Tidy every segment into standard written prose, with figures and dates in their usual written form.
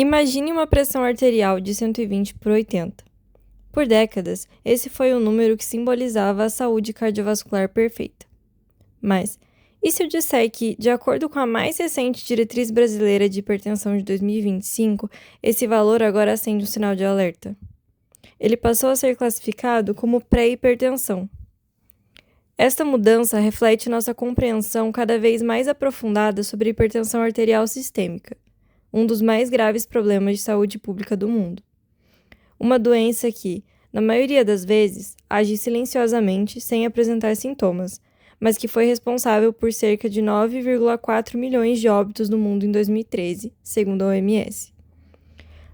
Imagine uma pressão arterial de 120 por 80. Por décadas, esse foi o número que simbolizava a saúde cardiovascular perfeita. Mas, e se eu disser que, de acordo com a mais recente diretriz brasileira de hipertensão de 2025, esse valor agora acende um sinal de alerta? Ele passou a ser classificado como pré-hipertensão. Esta mudança reflete nossa compreensão cada vez mais aprofundada sobre a hipertensão arterial sistêmica, um dos mais graves problemas de saúde pública do mundo. Uma doença que, na maioria das vezes, age silenciosamente sem apresentar sintomas, mas que foi responsável por cerca de 9,4 milhões de óbitos no mundo em 2013, segundo a OMS.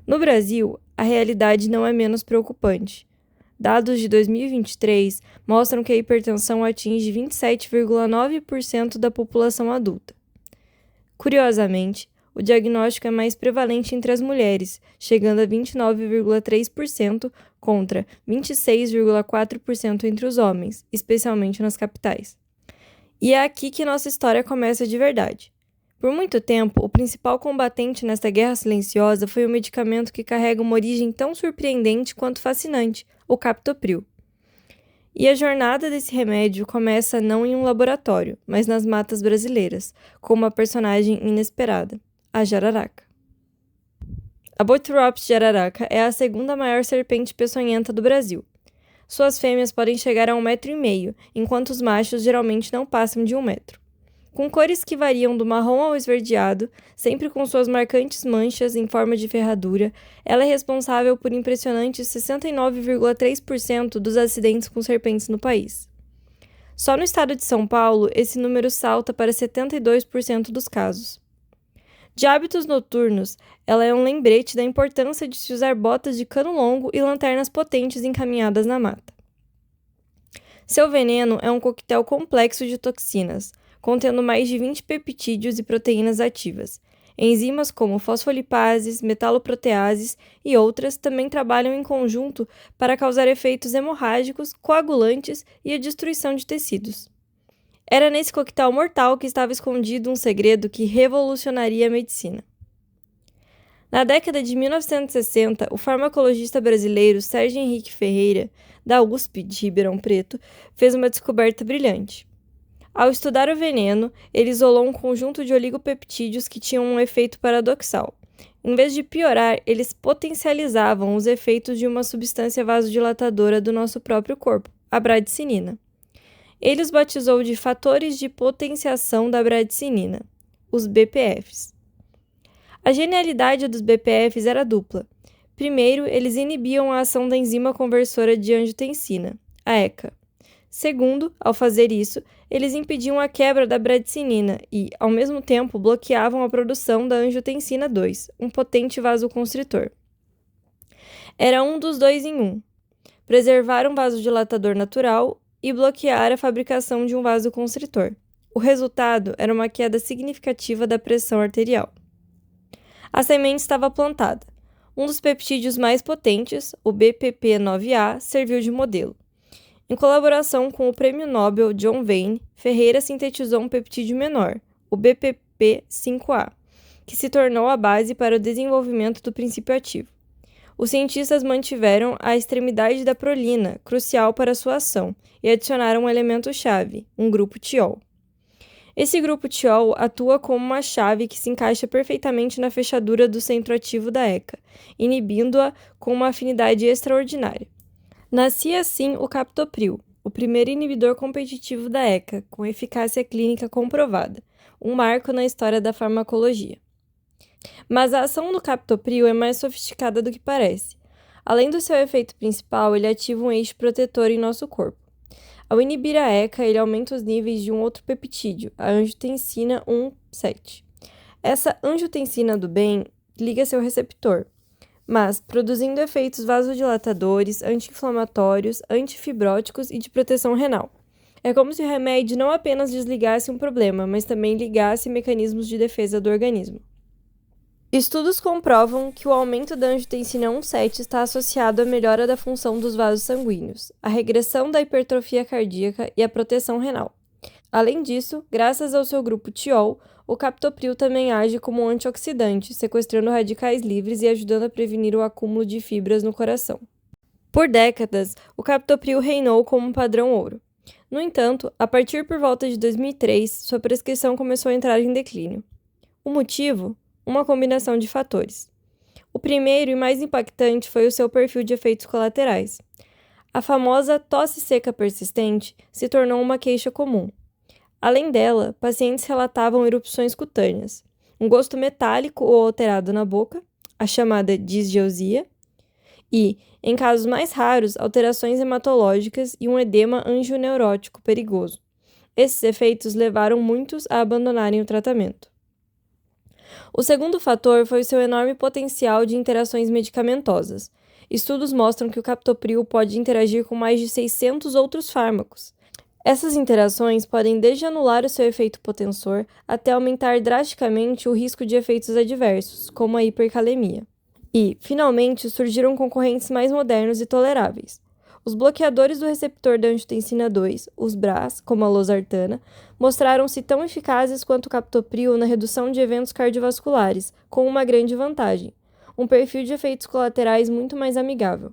No Brasil, a realidade não é menos preocupante. Dados de 2023 mostram que a hipertensão atinge 27,9% da população adulta. Curiosamente, o diagnóstico é mais prevalente entre as mulheres, chegando a 29,3% contra 26,4% entre os homens, especialmente nas capitais. E é aqui que nossa história começa de verdade. Por muito tempo, o principal combatente nesta guerra silenciosa foi o medicamento que carrega uma origem tão surpreendente quanto fascinante, o captopril. E a jornada desse remédio começa não em um laboratório, mas nas matas brasileiras, com uma personagem inesperada, a jararaca. A Bothrops jararaca é a segunda maior serpente peçonhenta do Brasil. Suas fêmeas podem chegar a 1,5 m, enquanto os machos geralmente não passam de 1 metro. Com cores que variam do marrom ao esverdeado, sempre com suas marcantes manchas em forma de ferradura, ela é responsável por impressionantes 69,3% dos acidentes com serpentes no país. Só no estado de São Paulo, esse número salta para 72% dos casos. De hábitos noturnos, ela é um lembrete da importância de se usar botas de cano longo e lanternas potentes encaminhadas na mata. Seu veneno é um coquetel complexo de toxinas, contendo mais de 20 peptídeos e proteínas ativas. Enzimas como fosfolipases, metaloproteases e outras também trabalham em conjunto para causar efeitos hemorrágicos, coagulantes e a destruição de tecidos. Era nesse coquetel mortal que estava escondido um segredo que revolucionaria a medicina. Na década de 1960, o farmacologista brasileiro Sérgio Henrique Ferreira, da USP de Ribeirão Preto, fez uma descoberta brilhante. Ao estudar o veneno, ele isolou um conjunto de oligopeptídeos que tinham um efeito paradoxal. Em vez de piorar, eles potencializavam os efeitos de uma substância vasodilatadora do nosso próprio corpo, a bradicinina. Ele os batizou de fatores de potenciação da bradicinina, os BPFs. A genialidade dos BPFs era dupla. Primeiro, eles inibiam a ação da enzima conversora de angiotensina, a ECA. Segundo, ao fazer isso, eles impediam a quebra da bradicinina e, ao mesmo tempo, bloqueavam a produção da angiotensina 2, um potente vasoconstritor. Era um dos dois em um: preservar um vasodilatador natural e bloquear a fabricação de um vasoconstritor. O resultado era uma queda significativa da pressão arterial. A semente estava plantada. Um dos peptídeos mais potentes, o BPP9A, serviu de modelo. Em colaboração com o Prêmio Nobel John Vane, Ferreira sintetizou um peptídeo menor, o BPP5A, que se tornou a base para o desenvolvimento do princípio ativo. Os cientistas mantiveram a extremidade da prolina, crucial para sua ação, e adicionaram um elemento-chave, um grupo tiol. Esse grupo tiol atua como uma chave que se encaixa perfeitamente na fechadura do centro ativo da ECA, inibindo-a com uma afinidade extraordinária. Nascia assim o captopril, o primeiro inibidor competitivo da ECA, com eficácia clínica comprovada, um marco na história da farmacologia. Mas a ação do captopril é mais sofisticada do que parece. Além do seu efeito principal, ele ativa um eixo protetor em nosso corpo. Ao inibir a ECA, ele aumenta os níveis de um outro peptídeo, a angiotensina 1,7. Essa angiotensina do bem liga seu receptor, mas produzindo efeitos vasodilatadores, anti-inflamatórios, antifibróticos e de proteção renal. É como se o remédio não apenas desligasse um problema, mas também ligasse mecanismos de defesa do organismo. Estudos comprovam que o aumento da angiotensina 1,7 está associado à melhora da função dos vasos sanguíneos, à regressão da hipertrofia cardíaca e à proteção renal. Além disso, graças ao seu grupo tiol, o captopril também age como um antioxidante, sequestrando radicais livres e ajudando a prevenir o acúmulo de fibras no coração. Por décadas, o captopril reinou como um padrão ouro. No entanto, a partir por volta de 2003, sua prescrição começou a entrar em declínio. O motivo? Uma combinação de fatores. O primeiro e mais impactante foi o seu perfil de efeitos colaterais. A famosa tosse seca persistente se tornou uma queixa comum. Além dela, pacientes relatavam erupções cutâneas, um gosto metálico ou alterado na boca, a chamada disgeusia, e, em casos mais raros, alterações hematológicas e um edema angioneurótico perigoso. Esses efeitos levaram muitos a abandonarem o tratamento. O segundo fator foi o seu enorme potencial de interações medicamentosas. Estudos mostram que o captopril pode interagir com mais de 600 outros fármacos. Essas interações podem desde anular o seu efeito potensor até aumentar drasticamente o risco de efeitos adversos, como a hipercalemia. E, finalmente, surgiram concorrentes mais modernos e toleráveis. Os bloqueadores do receptor da angiotensina 2, os BRAs, como a losartana, mostraram-se tão eficazes quanto o captopril na redução de eventos cardiovasculares, com uma grande vantagem: um perfil de efeitos colaterais muito mais amigável.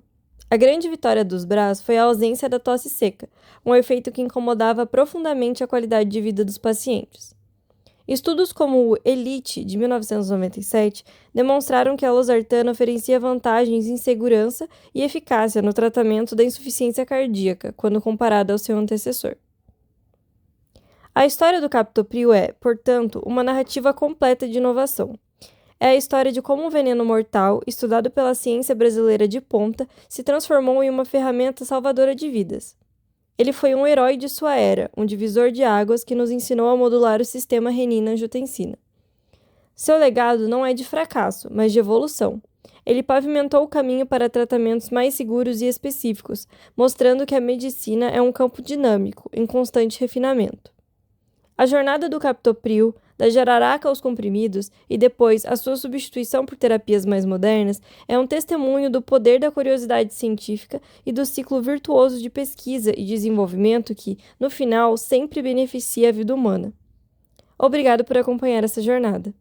A grande vitória dos BRAs foi a ausência da tosse seca, um efeito que incomodava profundamente a qualidade de vida dos pacientes. Estudos como o ELITE, de 1997, demonstraram que a losartana oferecia vantagens em segurança e eficácia no tratamento da insuficiência cardíaca, quando comparada ao seu antecessor. A história do captopril é, portanto, uma narrativa completa de inovação. É a história de como um veneno mortal, estudado pela ciência brasileira de ponta, se transformou em uma ferramenta salvadora de vidas. Ele foi um herói de sua era, um divisor de águas que nos ensinou a modular o sistema renina-angiotensina. Seu legado não é de fracasso, mas de evolução. Ele pavimentou o caminho para tratamentos mais seguros e específicos, mostrando que a medicina é um campo dinâmico, em constante refinamento. A jornada do captopril, da jararaca aos comprimidos e depois a sua substituição por terapias mais modernas, é um testemunho do poder da curiosidade científica e do ciclo virtuoso de pesquisa e desenvolvimento que, no final, sempre beneficia a vida humana. Obrigado por acompanhar essa jornada.